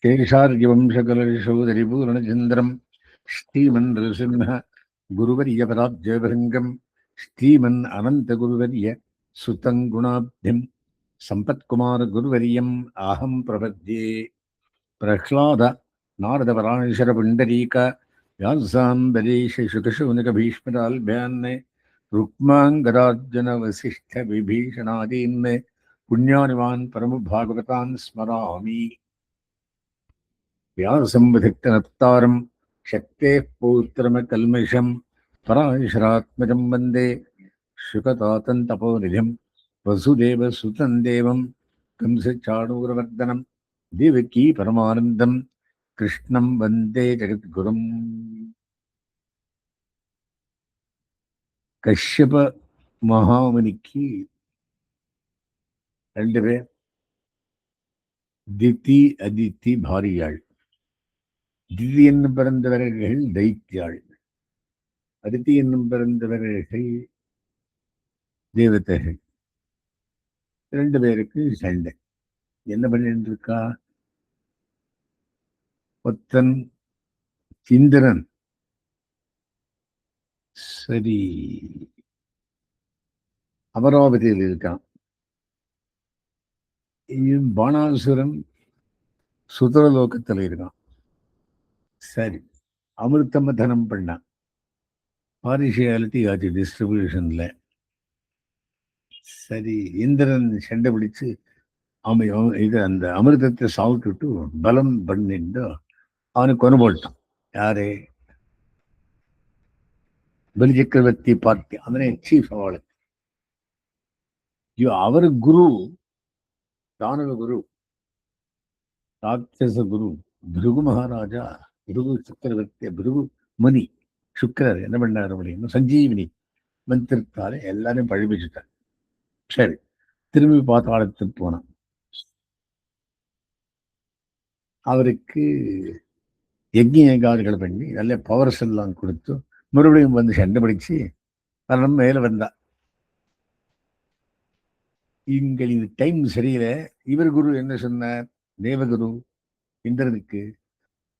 கேஷார்யவம்சகலரிஷோதரிபூரணச்சந்திரம் ஸ்ரீமன் ரிசிம்ஹ குருவரிய பராப்ஜயபருங்கம் ஸ்ரீமன் அனந்தகுருவரிய சுதங்குணாப்திம் சம்பத்குமார குருவரியம் ஆஹம் பிரபத்யே. பிரஹ்லாத நாரத பராணேஸ்வர புண்டரீக व्यासाम्बरीश शुकशौनकभीष्मराल्भ्यान् रुक्माङ्गरार्जुन वसिष्ठ विभीषणादीन् पुण्यानिवान् परमभागवतान् स्मरामि. व्यासं विधिक्तनप्तारं शक्तेः पौत्रमकल्मषं पराशरात्मजं वन्दे शुकतातं तपोनिधिं वसुदेवसुतं देवं कंसचाणूरमर्दनं देवकी परमानन्दं कृष्णं वन्दे जगद्गुरुम्. கஷ்யப மகாமுனிக்கு ரெண்டு பேர், திதி அதித்தி பாரியாள். திதி என்னும் பிறந்தவர்கள் தைத்தியாள், அதித்தி என்னும் பிறந்தவர்கள் தேவதைகள். ரெண்டு பேருக்கு சண்டை. என்ன பண்ணிட்டு இருக்கா? ஒத்தன் இந்திரன் சரி அமராவதியில் இருக்கான். பாணாசுரன் சுதரலோகத்தில் இருக்கான். சரி, அமிர்தமதனம் பண்ணான். பார்ஷியாலிட்டி ஆச்சு டிஸ்ட்ரிபியூஷன்ல. சரி, இந்திரன் சண்டை பிடிச்சு இது அந்த அமிர்தத்தை சாப்பிட்டுட்டு பலம் பண்ணிட்டு அவனுக்கு கொண்டு போட்டான். யாரு? பலி சக்கரவர்த்தி பார்ட்டி. அவனே சீஃப். அவளுக்கு அவரு குரு, தானவ குரு, ராட்சச குரு பிருகு மகாராஜா, பிருகு சக்கரவர்த்தி, பிருகு முனி சுக்கரர் என்ன பண்ணார் அப்படின்னு சஞ்சீவினி மந்திரத்தாலே எல்லாரையும் பழிப்பிச்சுட்டார். சரி, திரும்பி பாத்தாளத்துக்கு போனான். அவருக்கு யஜ்ஞகாரிகளை பண்ணி நல்ல பவர்ஸ் எல்லாம் கொடுத்து மறுபடியும் வந்து சண்டை பிடிச்சு மரணம் மேல வந்தா. இங்கள் இது டைம் சரியில்லை. இவர் குரு என்ன சொன்னார்? தேவகுரு இந்திரனுக்கு,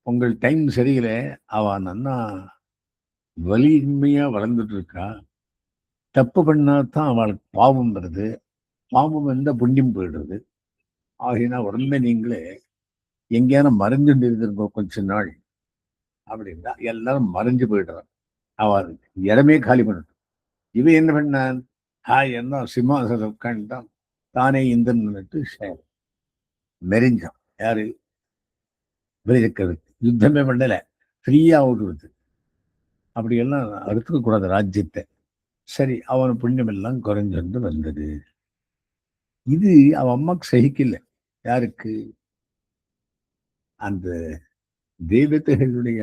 உங்கள் டைம் சரியில்லை, அவன் நன்னா வலிமையா வளர்ந்துட்டு இருக்கா, தப்பு பண்ணாதான் அவளுக்கு பாவம் வருது, பாவம் வந்தா புண்ணியம் போயிடுறது. ஆகினா உடனே நீங்களே எங்கேயான மறைஞ்சு இருந்திருக்கோம் கொஞ்ச நாள் அப்படின்னா எல்லாரும் மறைஞ்சு போயிடுறான். அவன் இடமே காலி பண்ணட்டும். இவன் என்ன பண்ணான்? என்ன சிம்மாசனம் உட்காந்துட்டான். தானே இந்திரன் நினைட்டு மெரிஞ்சான். யாரு? பலிசக்கரவர்த்தி. யுத்தமே பண்ணல, ஃப்ரீயா விடுறது. அப்படியெல்லாம் அடுத்துக்க கூடாது ராஜ்யத்தை. சரி, அவன் புண்ணியம் எல்லாம் குறைஞ்சிருந்து வந்தது. இது அவன் அம்மாக்கு சகிக்கல. யாருக்கு? அந்த தேவதைகளுடைய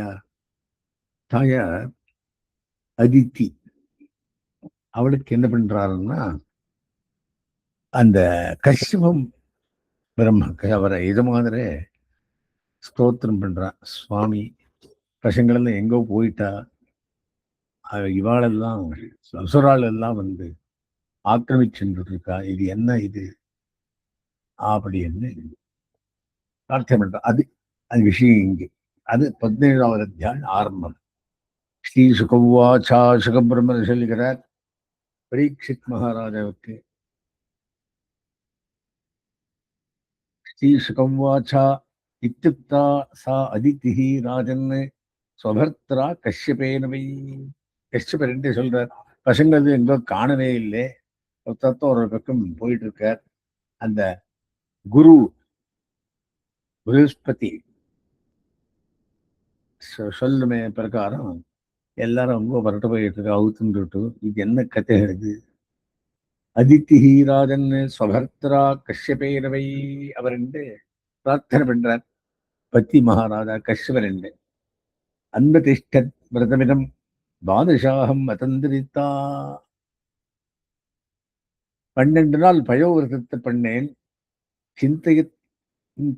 தாயார் அதித்தி. அவளுக்கு என்ன பண்றாருன்னா, அந்த கஷ்யபம் பிரம்ம அவரை இது மாதிரி ஸ்தோத்திரம் பண்றான். சுவாமி, பசங்களெல்லாம் எங்கோ போயிட்டா, இவாளெல்லாம் அசுரால் எல்லாம் வந்து ஆக்கிரமிச்சுட்டு இருக்கா, இது என்ன இது அப்படின்னு பிரார்த்தனை பண்றான். அது அது விஷயம் இங்கே. அது 17வது அத்தியாயம் ஆரம்பம். ஸ்ரீ சுகவாச்சா. சுகபிரம்மன் சொல்லுகிறார் பரீட்சித் மகாராஜாவுக்கு. ஸ்ரீ சுகவாச்சா இத்யுக்தா சா அதிதி ராஜன் ஸ்வபர்த்ரா கஷ்யபேனவை. கஷ்யபர் என்று சொல்றார். பசங்கள் எங்கோ காணவே இல்லை, ஒரு பக்கம் போயிட்டு இருக்கார். அந்த குரு ப்ரஹஸ்பதி சொல்லுமே பிரகாரம் எல்லாரும் ரொம்ப பரட்ட போயிட்டு இருக்க அவுத்துட்டு. இது என்ன கதை? எழுது அதித்தி ராஜன் ஸ்வபர்த்ரா கஷ்யபேனவை அவர் என்று பிரார்த்தனை பண்றார். பத்தி மகாராஜா கஷ்யபர் என்று அன்பதிஷ்டத் விரதமிதம் பாதுஷாகம் அதந்திரித்தா. 12 நாள் பயோவிரதத்தை பண்ணேன்.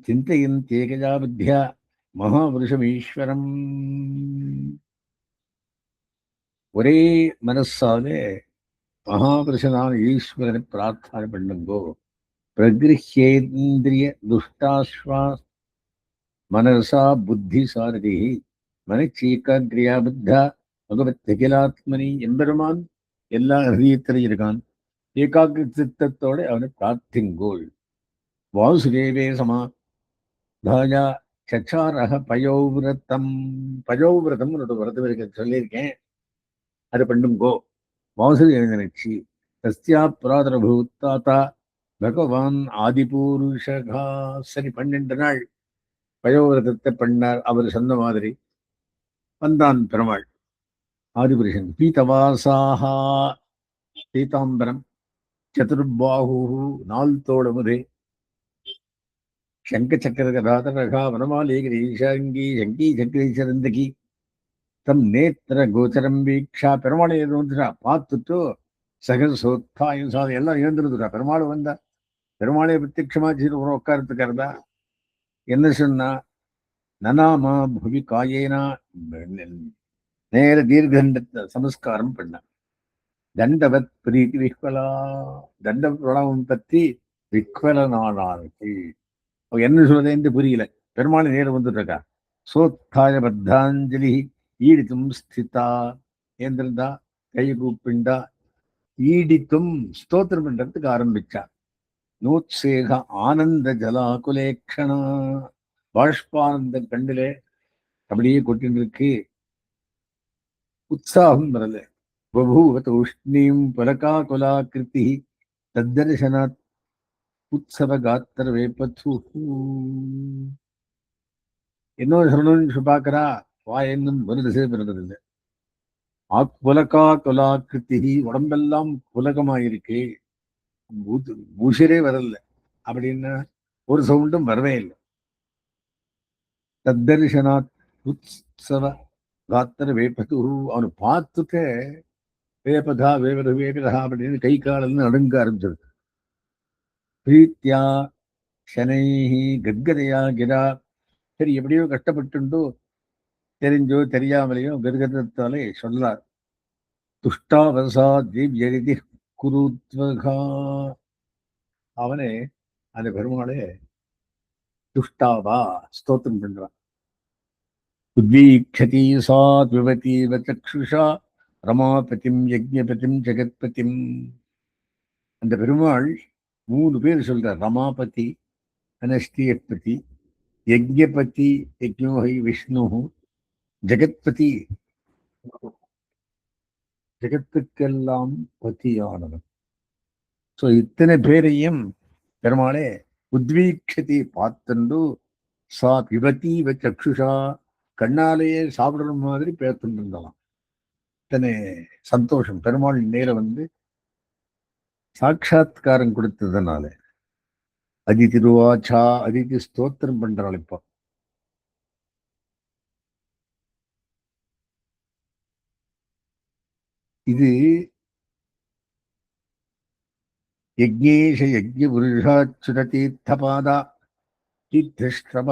சிந்தையின் தேகஜா புத்தியா மகாபுருஷம் ஈஸ்வரம். ஒரே மனசாலே மகாபுருஷனான ஈஸ்வரனை பிரார்த்தனை பண்ணுங்கோ. பிரகிருஹ்யேந்திரிய துஷ்டாஸ்வா மனசா புத்தி சாரதி மனச்சீக்காக்கிரியா புத்தா பகவத் அகிலாத்மனி எம்பெருமான் எல்லா ஹிருதயத்திலும் இருக்கான். ஏகாக்கிர சித்தத்தோட அவனை பிரார்த்திங்கோள். வாசுதேவே சமா தாயா சச்சாரக பயோவிரதம். பயோவிரதம் ஒரு விரதம் இருக்க சொல்லியிருக்கேன், அது பண்ணுங்கோ. வாசுதேவ நினைச்சி தஸ்யா புராதனபூத்தாத்தா பகவான் ஆதிபூருஷகா. சரி, 12 நாள் பயோவிரதத்தை பண்ணார். அவர் சொன்ன மாதிரி வந்தான் பெருமாள் ஆதிபுருஷன். பீதவாசாகா பீதாம்பரம் சதுர்பாஹு 4 தோளமுதே சங்க சக்கர கதாதரகா வனமாலேகிரி ஈஷாங்கி சங்கி சக்கரீச்சரந்தகி தம் நேத்திர கோச்சரம் வீக்ஷா. பெருமாளை வந்துட்டா பார்த்துட்டு சகசோத்தாயும் சாதம் எல்லாம் எழுந்துருதுடா. பெருமாள் வந்தா பெருமாளை பிரத்யட்சமாச்சு உட்காரத்துக்காரதா. என்ன சொன்னா, நனாமா புவி காயேனா நேர தீர்க்கண்டத்தை சமஸ்காரம் பண்ண. தண்டவத் பிரீத்தி விஹ்வலா. தண்ட பிரணவம் பற்றி விஹ்வலனானாருக்கு என்ன சொல்றதுன்னு புரியல. பெருமாள் நேரம் வந்துட்டு இருக்கா. சோத்தாய பத்தாஞ்சலி ஈடித்தும் ஸ்திதா. ஏந்திருந்தா கை கூப்பிண்டா ஈடித்தும் ஸ்தோத்திரம் பண்றதுக்கு ஆரம்பிச்சா. நூத்சேக ஆனந்த ஜலாகுலேக்ஷணா. பாஷ்பானந்த கண்டிலே அப்படியே கொட்டின்னு இருக்கு. உற்சாகம் வரல. பபூவத் உஷ்ணீம் பலகா குலாகிருதி தத்தர்சனாத் உற்சவ காத்திர வேப்பத்து. இன்னொரு சொல்லணும்னு பார்க்கிறா, வாயென்னும் ஒரு திசை பிறந்ததில்லை. புலகா குலாகிருதி, உடம்பெல்லாம் புலகமாயிருக்கு, உசிரே வரல அப்படின்னா ஒரு சவுண்டும் வரவே இல்லை. தத்தர்சனாத் உற்சவ காத்திர வேப்பத்து. அவனை பார்த்துட்டு வேப்பதா வேவத வேவிதா அப்படின்னு கை காலன்னு நடுங்க ஆரம்பிச்சிருக்கு. பிரீத்தியா சனைஹி கத்கதையா கிரா. சரி, எப்படியோ கஷ்டப்பட்டுண்டோ தெரிஞ்சோ தெரியாமலையோ கர்கதத்தாலே சொல்லார். துஷ்டாவசா திவ்யரிதி குருத்வகா. அவனே அந்த பெருமாளே துஷ்டாவா ஸ்தோத்திரம் பண்றான். உத்வீக்ஷதி சாத் விவதீவ சக்ஷுஷா ரமாபதிம் யஜ்ஞபதிம் ஜெகத்பதிம். அந்த பெருமாள் 3 பேர் சொல்றார். ரமாபதி அனஷ்டியபதி யஜ்ஞபதி யஜ்ஞோஹை விஷ்ணு ஜெகத்பதி ஜெகத்துக்கெல்லாம் பத்தியானவன். ஸோ இத்தனை பேரையும் பெருமாளே உத்வீக்ஷதி பார்த்துண்டு சா பிபத்தீவ சக்ஷுஷா கண்ணாலேயே சாப்பிடுற மாதிரி பேர்த்துட்டு இருந்தாலாம். இத்தனை சந்தோஷம் பெருமாள் நேர வந்து சாட்சாத்காரம் கொடுத்ததுனால. அதிதி ருவாச்சா, அதிதி ஸ்தோத்திரம் பண்றாள். இப்போ இது யஜ்ஞேஷ யஜ்ஞ புருஷாச்சுர தீர்த்தபாதா தீர்த்தஸ்ரவ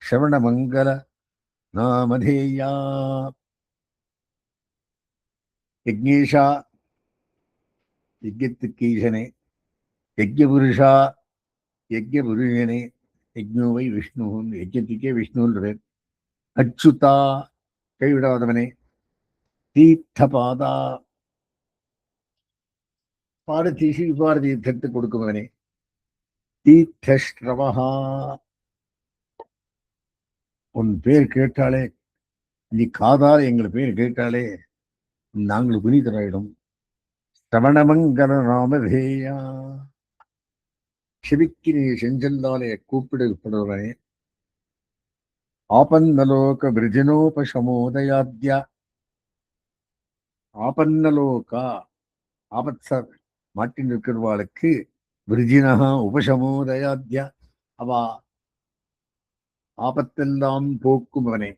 ஸ்ரவணமங்கல நாமதேயா. யஜ்ஞேஷா யஜ்ஞத்துக்கு ஈசனே, யஜ்ஞபுருஷா யஜ்ஞபுருஷனே, யஜ்ஞோவை விஷ்ணு, யஜ்ஞத்துக்கே விஷ்ணுன்ற பேர். அச்சுதா கைவிடாதவனே, தீர்த்தபாதா பாரதி பாரதி தீர்த்து கொடுக்குமவனே, தீர்த்தஸ்ரவஹா உன் பேர் கேட்டாலே, நீ காதால் எங்கள் பேர் கேட்டாலே நாங்கள் புனிதராயிடும். ஸ்ரவணமங்கல நாமதேயா செவிக்கு நீ செஞ்செல்லாலே கூப்பிடப்படுவனே. ஆபன்னலோக விருஜனோபசமோதயாத்யா. ஆபன்னலோகா ஆபத்ச மாட்டின் இருக்கிறவாளுக்கு விருஜினஹா உபசமோதயாத்யா அவா ஆபத்தெல்லாம் போக்குமவனே.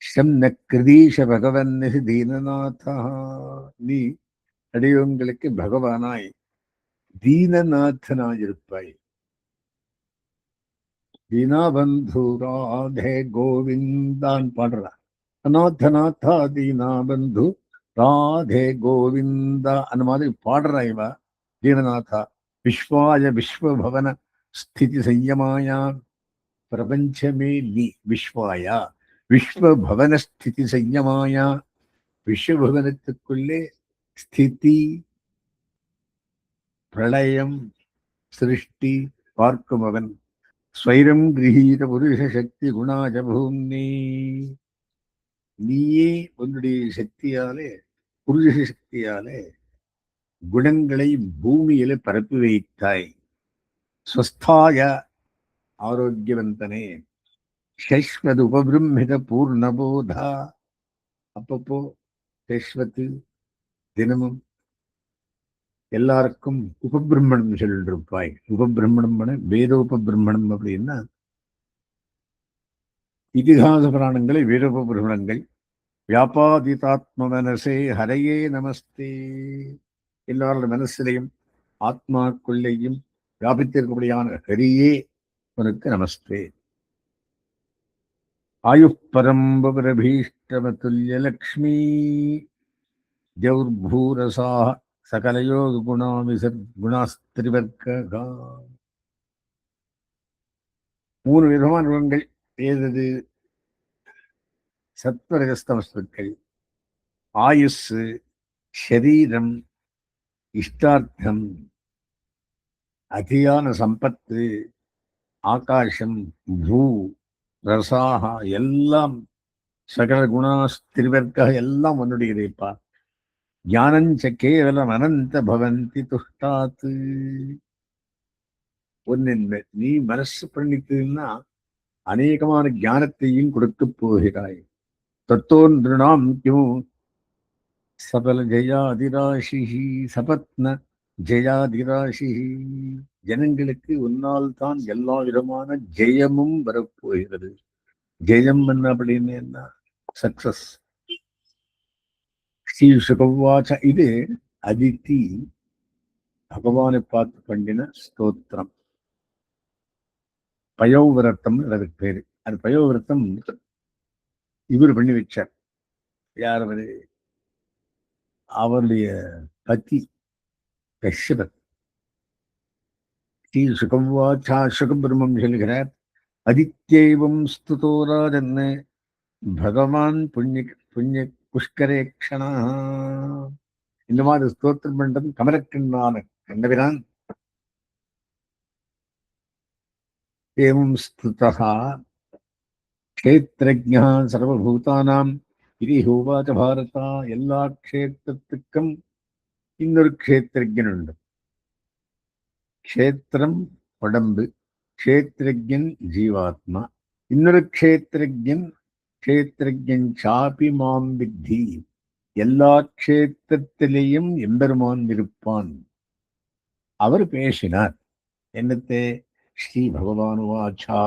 ஸ்ரம்ன கிருதீஷ பகவன் தீனநாதா. நீ அடியவங்களுக்கு பகவானாய் தீனநாதனாயிருப்பாய். தீனாபந்து ராதே கோவிந்தான் பாடுறா. அநாதநாதா தீனாபந்து ராதே கோவிந்தா அந்த மாதிரி பாடுறா இவா. தீனநாதா விஸ்வாய விஸ்வபவன ஸ்திதி சஞ்சமாயா பிரபஞ்சமே நீ விஸ்வாயா விஸ்வபவன ஸ்திதி சஞ்சமாயா விஸ்வபவனத்துக்குள்ளே ஸ்திதி பிரளயம் சிருஷ்டி பார்க்கும் அவன் ஸ்வைரம் கிரகீத புருஷ சக்தி குணாஜ பூம்னி நீயே உன்னுடைய சக்தியாலே புருஷ சக்தியாலே குணங்களை பூமியில பரப்பி வைத்தாய். ஸ்வஸ்தாய ஆரோக்கியவந்தனே சஸ்வத் உபபிரம்மித பூர்ணபோதா அப்பப்போ சஸ்வத்து தினமும் எல்லாருக்கும் உபபிரம்மணம் சொல்லிருப்பாய். உபபிரம்மணம் வேதோபபிரம்மணம் அப்படின்னா இதிகாச புராணங்களை வேதோபபிரமணங்கள். வியாபாதிதாத்ம மனசே ஹரையே நமஸ்தே. எல்லாரோட மனசிலையும் ஆத்மாக்குள்ளேயும் வியாபித்திருக்கபடியான ஹரியே உனக்கு நமஸ்தே. ஆயுப்பரம்பரபீஷ்டமதுல்யலக்ஷ்மீ ஜௌர்பூரசா சகலயோக குணாஸ்திரிவர்க்கா. 3 விதமான குணங்கள் ஏதது? சத்வரஜஸ்தமஸ்துக்கள், ஆயுஸ், ஷரீரம், இஷ்டார்த்தம், அதியான சம்பத்து, ஆகாசம், பூ ரசாக எல்லாம் சகல குணாஸ்திரிவர்க்கா எல்லாம் உன்னுடையதைப்பா. ஞானஞ்ச கேவலம் அனந்த பவந்தி துஷ்டாத்து. ஒன்னு நீ மனசு பண்ணித்ததுன்னா அநேகமான ஞானத்தையும் கொடுக்க போகிறாய். தத்தோன்றினாம் கிமு சபல ஜெயாதிராசி சபத்ன ஜெயாதிராசி. ஜனங்களுக்கு உன்னால் தான் எல்லா விதமான ஜெயமும் வரப்போகிறது. ஜெயம் என்ன அப்படின்னு என்ன? சக்சஸ். ஸ்ரீ சுகவாச்ச. இது அதித்தி பகவானை பார்த்து பண்ணின ஸ்தோத்திரம். பயோவிரத்தம் அதுக்கு பேரு. அது பயோவிரத்தம் இவர் பண்ணி வச்சார். யார் அவரு? அவருடைய பத்தி கஷ்யபர். ஸ்ரீ சுகவாச்சா சுகபிரம்மம் சொல்கிறார். அதித்யைவம் ஸ்துதோராஜன் பகவான் புண்ணிய புண்ணிய புஷ்கரேக்ஷணா. இந்த மாதிரி ஸ்தோத்திரம் பண்றது கமலக்கண்ணான கண்டவிரான். ஏவம் ஸ்துதா க்ஷேத்ரஜ்ஞா சர்வபூதானாம் இது ஹோவாச்ச பாரதா. எல்லா க்ஷேத்திரத்துக்கும் இன்னொரு க்ஷேத்ரஜன் உண்டு. க்ஷேத்திரம் உடம்பு, க்ஷேத்ரஜன் ஜீவாத்மா. இன்னொரு க்ஷேத்ரஜன் க்ஷேத்ரஜன் சாபி மாம் வித்தி. எல்லா க்ஷேத்திரத்திலேயும் எம்பெருமான் இருப்பான். அவர் பேசினார். என்னத்தே? ஸ்ரீ பகவான் வாச்சா.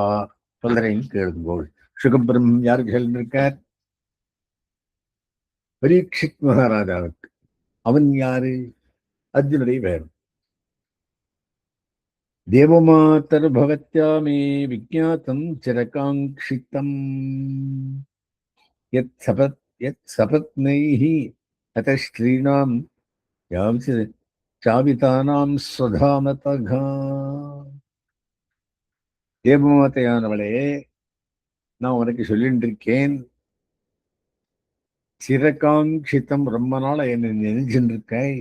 சொல்றேன் கேளுங்கோள். சுகபிரம்மம் யாருக்கு சொல்லிருக்கார்? பரீட்சித் மகாராஜாவுக்கு. அவன் யாரு? அர்ஜுனுடைய வேறு. தேவமாதர் பவத்யா மே விஜாத்தம் சிரகாங்கிதம் யத் சபத்னைஹி அத ஸ்ரீணாம் சாவிதானாம் ஸ்வதாமதகா. தேவமாதையானவளே, நான் உனக்கு சொல்லிட்டு இருக்கேன். சிரகாங்கிதம், ரொம்ப நாள என்னை நினைச்சுட்டு இருக்காய்.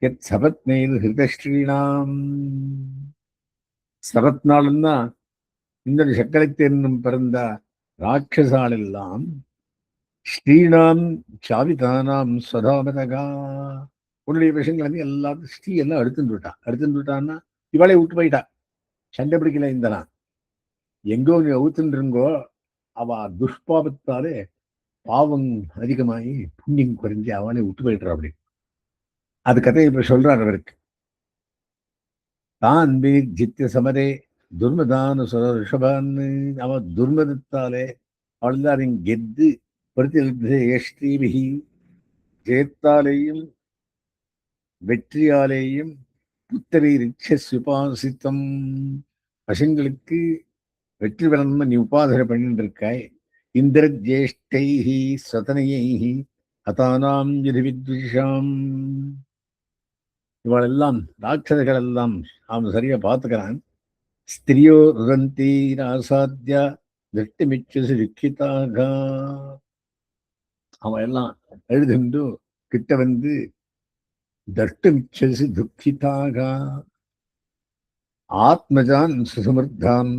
எத் சபத்னைர் ஹிருதஸ்ரீணாம். சபத்னாலும்னா இந்த சக்கரத்தேனும் பிறந்த ராட்சசால் எல்லாம் ஸ்ரீணாம் சாவிதானாம் ஸ்வதாமதகா. உன்னுடைய விஷயங்கள் வந்து எல்லாத்தையும் ஸ்ரீ எல்லாம் எடுத்துட்டு விட்டான்னா இவளை விட்டு போயிட்டா. சண்டை பிடிக்கல. இந்தனா எங்கோ நீ அவுத்துருங்கோ. அவ துஷ்பாபத்தாலே பாவம் அதிகமாகி புண்ணியம் குறைஞ்சி அவளை விட்டு போயிடுறா. அப்படி அது கதையை இப்ப சொல்றார் அவருக்கு. தான் வீர் ஜித்திய சமரே துர்மதான ரிஷபான்னு. அவன் துர்மதத்தாலே அவள்தான் கெத்து பிரதிஷ்டீபிகி. ஜெயத்தாலேயும் வெற்றியாலேயும் புத்தரை ரிட்சுபாசித்தம். பசங்களுக்கு வெற்றி பெறணும்னு நீ உபாதனை பண்ணிட்டு இருக்காய். இந்திர ஜேஷ்டைஹி சதனையைஹி அதானாம் வித்விஷாம். இவளெல்லாம் ராட்சதர்கள் எல்லாம் அவன் சரியா பார்த்துக்கிறான். ஸ்திரியோ ருதந்தீராசாத்திய திருஷ்டிமிச்சசி துக்கிதாக. அவன் எல்லாம் எழுதுண்டு கிட்ட வந்து தஷ்டுமிச்சசி துக்கிதாக ஆத்மஜான் சுசமர்த்தாம்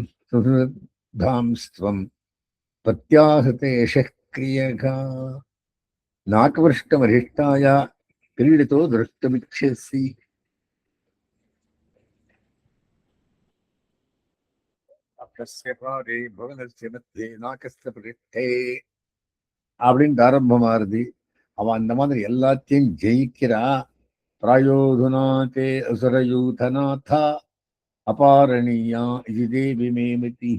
ஸ்வம் பிரத்யாஹதேஷ கிரியகா நாகவருஷ்டமரிஷ்டாய கிரீடிதோ திருஷ்டுமிச்சசி. அப்படின்னு ஆரம்பமாறுது. அவன் அந்த மாதிரி எல்லாத்தையும் ஜெயிக்கிறா. பிராயோதுனாதே அசுரயூதநாதா அபாரணியா இது தேவி மேமதி.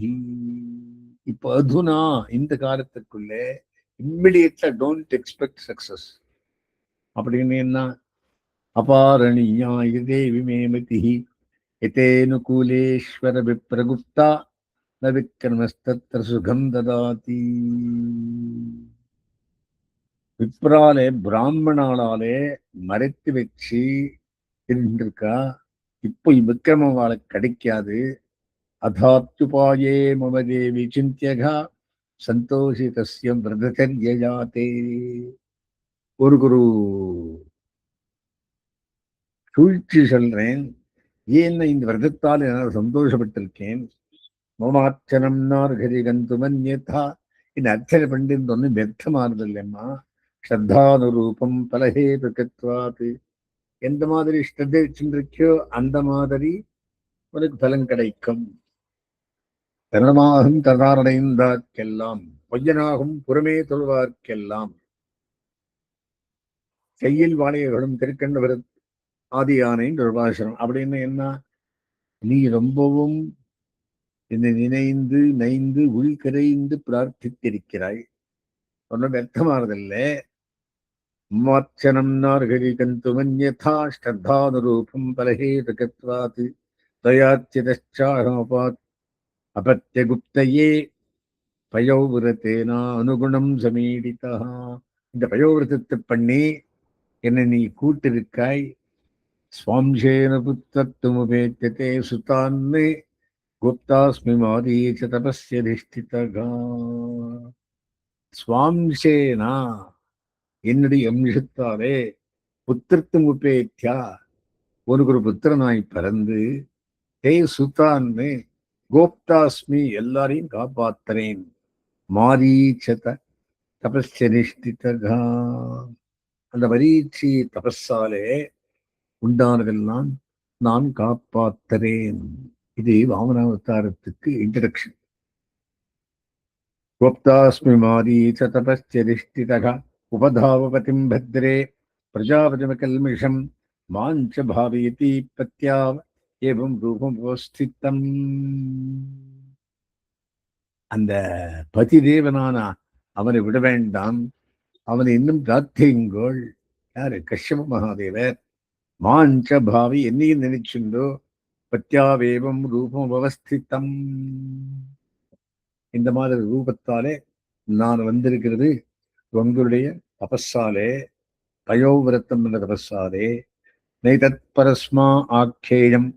இப்போ அதுனா இந்த காலத்துக்குள்ளே இம்மிடியட்ல டோன்ட் எக்ஸ்பெக்ட் சக்சஸ் அப்படின்னு என்ன? அபாரணியா இது தேவி மேமதி எதேனுகூலேஸ்வர விப்ரகுப்தா ந விக்ரமஸ்தத்ர சுகம் ததாதி. விப்ராலே பிராமணாலே மறைத்து வச்சு இருந்திருக்கா. இப்போ விக்ரம வாழ கிடைக்காது. அதாத்யுபாயே மம தேவி சிந்தியகா சந்தோஷிதஸ்யம் விரதச்சர்யாதே. ஒரு குரு சூழ்ச்சி சொல்றேன். ஏன் இந்த விரதத்தால் என்னால் சந்தோஷப்பட்டிருக்கேன். மமார்ச்சனம் நார்கரி கந்துமன்யதா. இந்த அர்ச்சனை பண்ணிட்டு ஒன்றும் வியர்த்தமானது இல்லைம்மா. ஸ்ரத்தானுரூபம் பலஹே பிரகத்வாது. எந்த மாதிரி ஸ்ரத்தை வச்சுருக்கியோ அந்த மாதிரி உனக்கு பலன் கிடைக்கும். தரணமாகும் ததாரடைந்தார்க்கெல்லாம் பொய்யனாகும் புறமே தொழுவார்க்கெல்லாம் கையில் வாழையர்களும் திருக்கண்டவர் ஆதியானை நிர்வாசனம். அப்படின்னு என்ன? நீ ரொம்பவும் என்னை நினைந்து நைந்து உள்கரைந்து பிரார்த்தித்திருக்கிறாய். ஒன்றும் வியர்த்தமானதில்லை. மார்ச்சனம் நார்கரி கந்துமன்யதா ஸ்ரத்தானுரூபம் பலஹே பிரகத்வாத் தயாச்சிதாஹமபாத் அபத்தியகுப்தையே பயோவிரத்தேனா அனுகுணம் சமீடிதா. இந்த பயோவிரதத்தை பண்ணி என்னை நீ கூட்டிருக்காய். ஸ்வாம்சேன புத்திரத்துமுபேத்தியதே சுதான்னு குப்தாஸ்மி மாரீச்ச தபஸ்ய திஷ்டிதகா. ஸ்வாம்சேனா என்னுடைய அம்சத்தாலே புத்திரத்தும் உபேத்தியா உனக்கு ஒரு புத்திரனாய் பிறந்து தே சுதான்னு கோப்தாஸ்மி எல்லாரையும் காப்பாத்துறேன். மாரீச்சத தபஸ்ய நிஷ்டிதகா. அந்த மரீச்சி தபஸாலே உண்டானதெல்லாம் நான் காப்பாத்துறேன். இது வாமனாவதாரத்துக்கு இன்ட்ரடக்ஷன். கோப்தாஸ்மி மாரீச்ச தபஸ்ய நிஷ்டிதகா உபதாவபதிம் பத்ரே பிரஜாபதிமகல்மிஷம் மாஞ்ச பாவயதி பத்யாவ ஏவம் ரூபம் உபஸ்திதம். அந்த பதிதேவனான அவனை விட வேண்டாம், அவனை இன்னும் பிரார்த்தியுங்கள். யாரு? கஷ்யப மகாதேவர். மாஞ்ச பாவி என்னையும் நினைச்சுண்டோ பத்யாவேவம் ரூபம் உபஸ்திதம். இந்த மாதிரி ரூபத்தாலே நான் வந்திருக்கிறது உங்களுடைய தபஸாலே, பயோவிரத்தம் என்ற தபஸாலே. நைதத் பரஸ்மா ஆக்கேயம்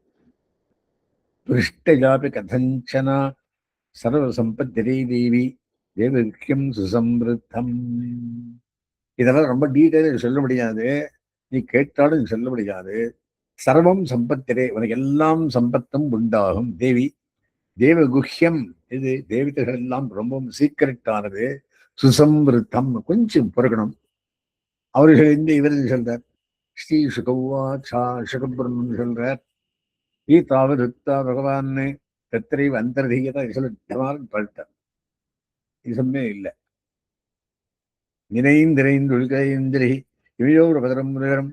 பிருஷ்டஜாபி கதஞ்சன சர்வசம்பத்திரை தேவி தேவகியம் சுசம்பிருத்தம். இதெல்லாம் ரொம்ப டீட்டெயில் சொல்ல முடியாது, நீ கேட்டாலும் சொல்ல முடியாது. சர்வம் சம்பத்திரே, உனக்கு எல்லாம் சம்பத்தும் உண்டாகும். தேவி தேவகுஹ்யம், இது தேவதைகள் எல்லாம் ரொம்பவும் சீக்கிரட்டானது. சுசம்பிருத்தம், கொஞ்சம் பொறுக்கணும். அவர்கள் இந்த இவர்கள் சொல்றார். ஸ்ரீ சுகவாச்சா சுகபிரம்மன் சொல்றார். கீதாவதுத்தா பகவான் தத்திரைவ அந்தர்தீயதா சொல்லிட்டு பழுத்தார். இதுமே இல்லை. நினைந்திரைந்து உள்கைந்திரி இவையோர் பதரம் முதரம்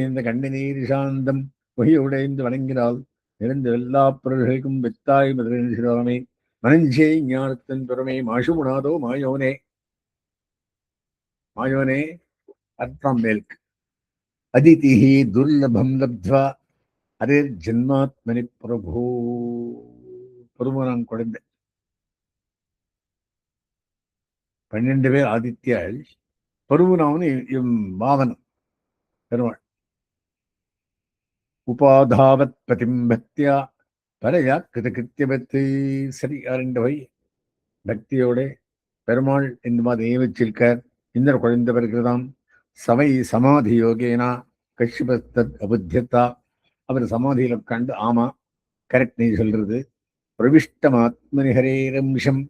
இந்த கண்ணி நீர் சாந்தம் பொய்யுடைந்து வணங்கினால் நிறைந்த எல்லா பொருள்களுக்கும் வெத்தாய் மதுரை மனஞ்சே ஞானத்தின் பெருமை மாசுமுனாதோ மாயோனே. மாயோனே அர்த்தம் மேல்க் அதிதிஹி துர்லபம் லப்த்வா அரே ஜென்மாத்மனி பிரபு. பெருமான் குழந்தை 12 பேர் ஆதித்யாள். பருவனாவன் மாவனம் பெருமாள். உபாதாவத் பதிம்பக்தியா பரையா கிருத்தியபத்து சரி அறிந்தவை பக்தியோட பெருமாள் இந்த மாதிரி நியமிச்சிருக்கார். இந்த குழந்தை பிறகுதான் சவை சமாதி யோகேனா கஷ்யபஸ்தத் அபுத்தியத்தா. அவர் சமாதியில கண்டு ஆமா கரெக்ட் நீ சொல்றது. பிரவிஷ்டமாத்மனிஹரேரம்சம்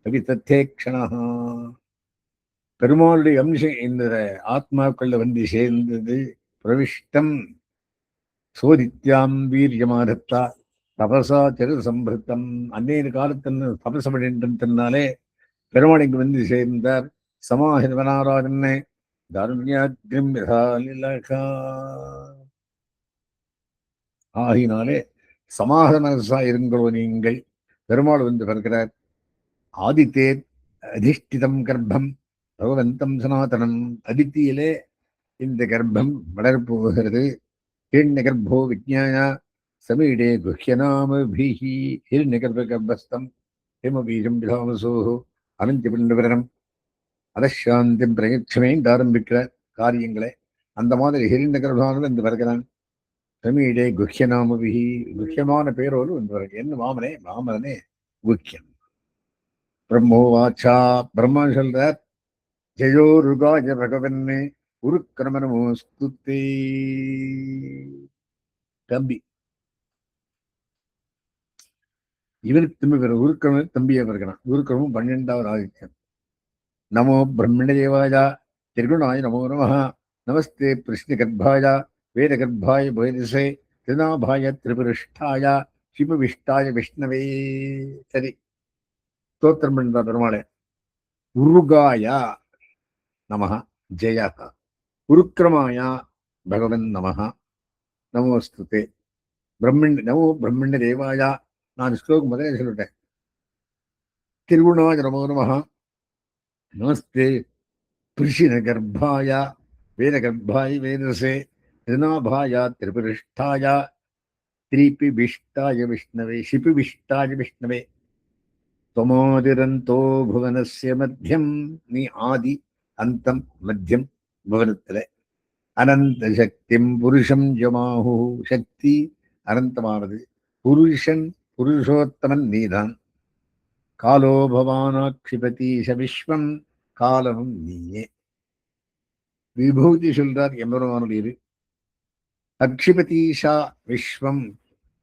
கவிதத்தேக்ஷணா. பெருமாளுடைய அம்சம் இந்த ஆத்மாக்குள்ள வந்து சேர்ந்தது. பிரவிஷ்டம் சோதித்யாம் வீரியமானத்தா தபசா திரு சம்பிருத்தம். அன்னைய காலத்தில் தபச பண்ணின்றதுனாலே பெருமாள் இங்கு வந்து சேர்ந்தார். சமாஹிதவனாராஜன்னே தாருண்யாக்னிம் யதாலிலகா. ஆகினாலே சமாத மனசா இருங்களோ நீங்கள். பெருமாள் வந்து வருகிறார். ஆதித்தே அதிஷ்டிதம் கர்ப்பம் பகவந்தம் சனாதனம். அதித்தியிலே இந்த கர்ப்பம் வளரப்போகிறது. ஹிரண்யகர்ப்போ விஜ்ஞாய சமீடே குஹ்யநாமபிஹி. ஹிரண்யகர்ப்ப கர்ப்பஸ்தம் ஹேமபீஜம் விதாமசோஹோ அனந்தி பிண்டவரணம் அதசாந்தி பிரயட்சமேந்து ஆரம்பிக்கிற காரியங்களை அந்த மாதிரி ஹிரண்யகர்ப்பானது வந்து வருகிறான். சமீடே குஹ்யநாமபிஹி. குஹ்யமான பேரோடு வந்து வருக. என்ன வாமனே வாமனே குஹ்யம். பிரம்மோவாச்சா. பிரம்மா சொல்றார் ஜெயோருகாய பகவன்னே உருக்கிரமனமோஸ்துதே. தம்பி இவனுக்கு திரும்பி வர உருக்கிரம தம்பியை வருகிறான். உருக்கிரமும் 12வது ஆதித்யன். நமோ பிரம்மணதேவாய திரிகுணாய நமோ நம. நமஸ்தே பிரஷ்னகர்ப்பாய வேதகர்ப்பாய பைரசே திருநாபாய திரிபுருஷ்டாய சிவவிஷ்டாய விஷ்ணவே. சரி ஸ்தோத்திரம் பண்ற பெருமாளே. உருகாய நமஹ ஜெய. உருக்கிரமாய பகவன் நமஹ நமோஸ்துதே. நமோ பிரம்மண்ய தேவாயா. நான் ஸ்லோகம் முதலே சொல்லிட்டேன். திருகுணாய நமோ நமஹ. நமஸ்தே பிருஷின கர்ப்பாய வேதகர்ப்பாய வேதசே திருநாபாய திரிபுருஷ்டாய திரிபிவிஷ்டாய விஷ்ணவே சிபிவிஷ்டாய விஷ்ணவே. தொமாதிரந்தோ புவனஸ்ய மத்தியம். நீ ஆதி அந்தம் மத்தியம் புவனத்துல. அனந்த சக்திம் புருஷம் ஜமாஹு. சக்தி அனந்தமானது. புருஷன் புருஷோத்தமன் நீதான். காலோ பவானாட்சிபதீஷ விஸ்வம். காலமும் நீயே. விபூதி சொல்றார் எம்பெருமானுடைய. அக்ஷிபதீஷா விஸ்வம்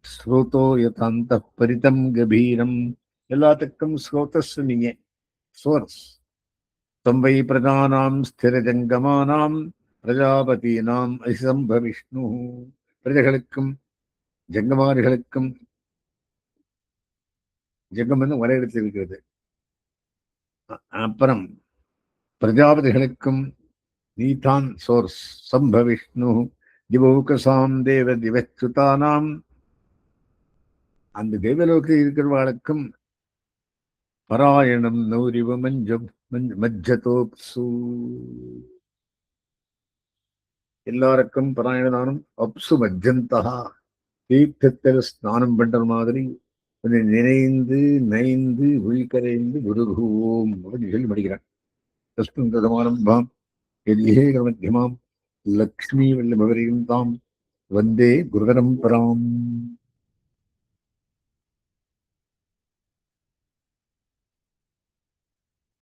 ஸ்ரோதோ யதாந்த பரிதம் கபீரம். எல்லாத்துக்கும் ஸ்ரோதஸ் நீயே, சோர்ஸ். தொம்பை பிரஜானாம் ஸ்திரஜங்கமானாம் பிரஜாபதினாம் அசிசம்ப விஷ்ணு. பிரஜைகளுக்கும் ஜங்கமாரிகளுக்கும், ஜங்கம் வந்து ஒரே இடத்தில் இருக்கிறது. அப்புறம் பிரஜாபதிகளுக்கும் நீதான் சோர்ஸ். சம்ப விஷ்ணு திவோகசாம் தேவ திவச்சுதானாம். அந்த தேவலோகத்தில் இருக்கிறவர்களுக்கும் பராயணம் நௌரிவ மஞ்சம் மஜ்ஜதோப்சு. எல்லாருக்கும் பராயணதானம். அப்சு மஜ்ஜந்தா. தீர்த்தத்தில் ஸ்நானம் பண்ற மாதிரி கொஞ்சம் நினைந்து நைந்து உள்கரைந்து குருகுவோம் அப்படின்னு சொல்லி படிக்கிறான். தஸ்மின்மாரம்பாம் மத்தியமாம் லக்ஷ்மி வல்லபவரையும் தாம் வந்தே குருபரம்பராம்.